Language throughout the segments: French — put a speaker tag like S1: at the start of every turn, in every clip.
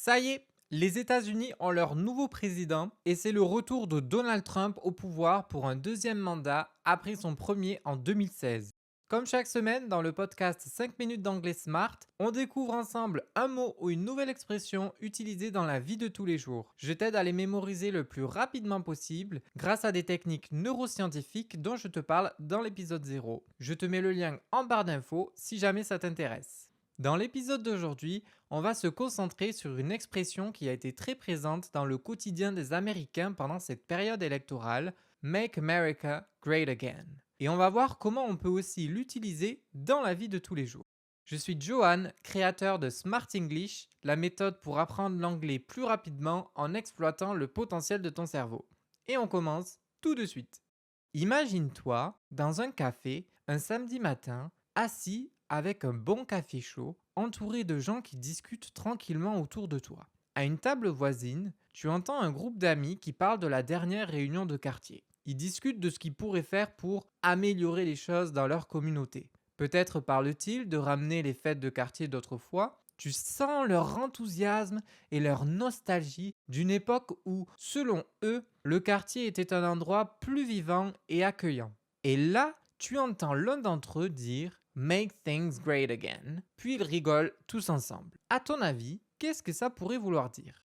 S1: Ça y est, les États-Unis ont leur nouveau président et c'est le retour de Donald Trump au pouvoir pour un deuxième mandat après son premier en 2016. Comme chaque semaine dans le podcast 5 minutes d'anglais smart, on découvre ensemble un mot ou une nouvelle expression utilisée dans la vie de tous les jours. Je t'aide à les mémoriser le plus rapidement possible grâce à des techniques neuroscientifiques dont je te parle dans l'épisode 0. Je te mets le lien en barre d'infos si jamais ça t'intéresse. Dans l'épisode d'aujourd'hui, on va se concentrer sur une expression qui a été très présente dans le quotidien des Américains pendant cette période électorale, Make America Great Again. Et on va voir comment on peut aussi l'utiliser dans la vie de tous les jours. Je suis Johan, créateur de Smart English, la méthode pour apprendre l'anglais plus rapidement en exploitant le potentiel de ton cerveau. Et on commence tout de suite. Imagine-toi dans un café un samedi matin, assis avec un bon café chaud, entouré de gens qui discutent tranquillement autour de toi. À une table voisine, tu entends un groupe d'amis qui parlent de la dernière réunion de quartier. Ils discutent de ce qu'ils pourraient faire pour améliorer les choses dans leur communauté. Peut-être parlent-ils de ramener les fêtes de quartier d'autrefois. Tu sens leur enthousiasme et leur nostalgie d'une époque où, selon eux, le quartier était un endroit plus vivant et accueillant. Et là, tu entends l'un d'entre eux dire Make things great again, puis ils rigolent tous ensemble. À ton avis, qu'est-ce que ça pourrait vouloir dire?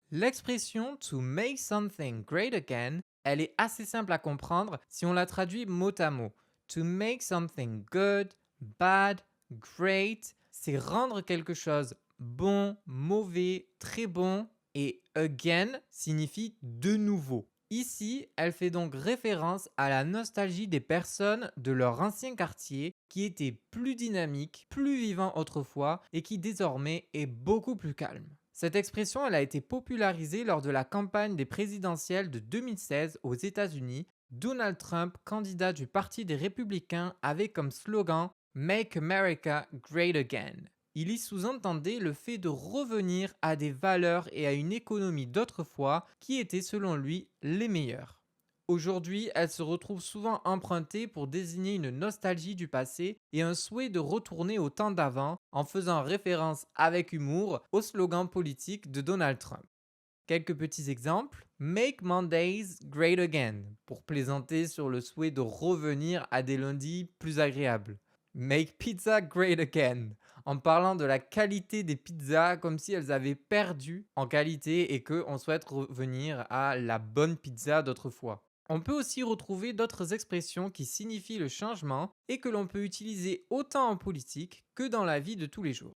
S1: L'expression to make something great again, elle est assez simple à comprendre si on la traduit mot à mot. To make something good, bad, great, c'est rendre quelque chose bon, mauvais, très bon, et again signifie de nouveau. Ici, elle fait donc référence à la nostalgie des personnes de leur ancien quartier qui était plus dynamique, plus vivant autrefois et qui désormais est beaucoup plus calme. Cette expression elle a été popularisée lors de la campagne des présidentielles de 2016 aux États-Unis. Donald Trump, candidat du Parti des Républicains, avait comme slogan Make America Great Again. Il y sous-entendait le fait de revenir à des valeurs et à une économie d'autrefois qui étaient selon lui les meilleures. Aujourd'hui, elle se retrouve souvent empruntée pour désigner une nostalgie du passé et un souhait de retourner au temps d'avant en faisant référence avec humour au slogan politique de Donald Trump. Quelques petits exemples. Make Mondays great again, pour plaisanter sur le souhait de revenir à des lundis plus agréables. Make pizza great again, en parlant de la qualité des pizzas comme si elles avaient perdu en qualité et qu'on souhaite revenir à la bonne pizza d'autrefois. On peut aussi retrouver d'autres expressions qui signifient le changement et que l'on peut utiliser autant en politique que dans la vie de tous les jours.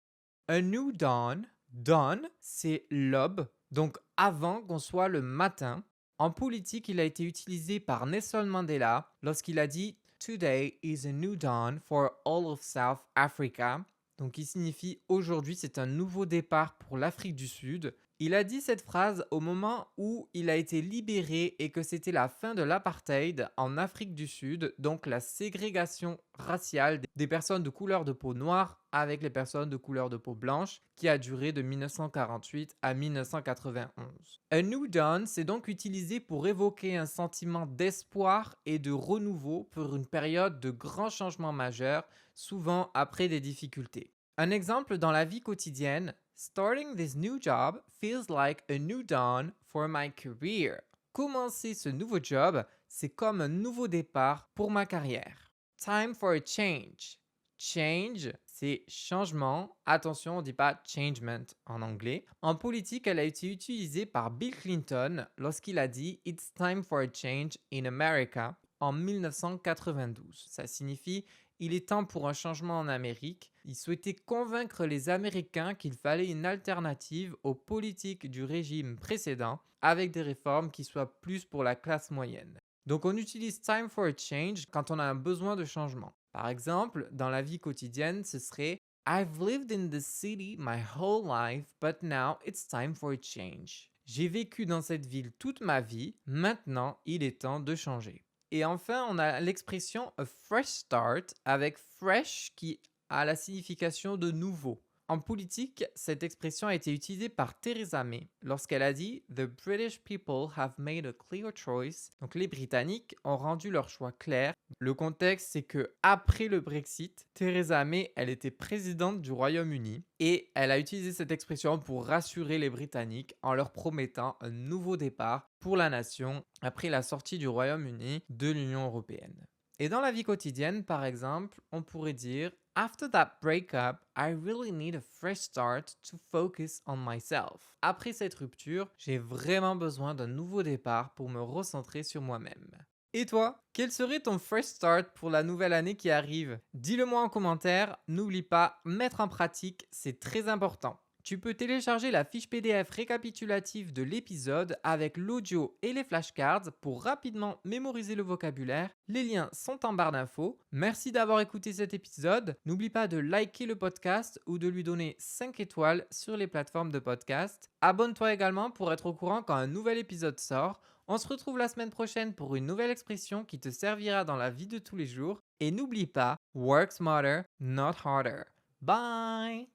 S1: A new dawn, dawn, c'est l'aube, donc avant qu'on soit le matin. En politique, il a été utilisé par Nelson Mandela lorsqu'il a dit Today is a new dawn for all of South Africa. Donc, il signifie aujourd'hui c'est un nouveau départ pour l'Afrique du Sud. Il a dit cette phrase au moment où il a été libéré et que c'était la fin de l'apartheid en Afrique du Sud, donc la ségrégation raciale des personnes de couleur de peau noire avec les personnes de couleur de peau blanche qui a duré de 1948 à 1991. A New Dawn, c'est donc utilisé pour évoquer un sentiment d'espoir et de renouveau pour une période de grands changements majeurs, souvent après des difficultés. Un exemple dans la vie quotidienne, Starting this new job feels like a new dawn for my career. Commencer ce nouveau job, c'est comme un nouveau départ pour ma carrière. Time for a change. Change, c'est changement. Attention, on ne dit pas changement en anglais. En politique, elle a été utilisée par Bill Clinton lorsqu'il a dit It's time for a change in America en 1992. Ça signifie il est temps pour un changement en Amérique. Il souhaitait convaincre les Américains qu'il fallait une alternative aux politiques du régime précédent avec des réformes qui soient plus pour la classe moyenne. Donc on utilise time for a change quand on a un besoin de changement. Par exemple, dans la vie quotidienne, ce serait I've lived in the city my whole life, but now it's time for a change. J'ai vécu dans cette ville toute ma vie, maintenant il est temps de changer. Et enfin, on a l'expression a fresh start avec fresh qui a la signification de nouveau. En politique, cette expression a été utilisée par Theresa May lorsqu'elle a dit « The British people have made a clear choice ». Donc les Britanniques ont rendu leur choix clair. Le contexte, c'est que après le Brexit, Theresa May, elle était présidente du Royaume-Uni et elle a utilisé cette expression pour rassurer les Britanniques en leur promettant un nouveau départ pour la nation après la sortie du Royaume-Uni de l'Union européenne. Et dans la vie quotidienne, par exemple, on pourrait dire After that breakup, I really need a fresh start to focus on myself. Après cette rupture, j'ai vraiment besoin d'un nouveau départ pour me recentrer sur moi-même. Et toi, quel serait ton fresh start pour la nouvelle année qui arrive? Dis-le moi en commentaire, n'oublie pas, mettre en pratique, c'est très important. Tu peux télécharger la fiche PDF récapitulative de l'épisode avec l'audio et les flashcards pour rapidement mémoriser le vocabulaire. Les liens sont en barre d'infos. Merci d'avoir écouté cet épisode. N'oublie pas de liker le podcast ou de lui donner 5 étoiles sur les plateformes de podcast. Abonne-toi également pour être au courant quand un nouvel épisode sort. On se retrouve la semaine prochaine pour une nouvelle expression qui te servira dans la vie de tous les jours. Et n'oublie pas, work smarter, not harder. Bye!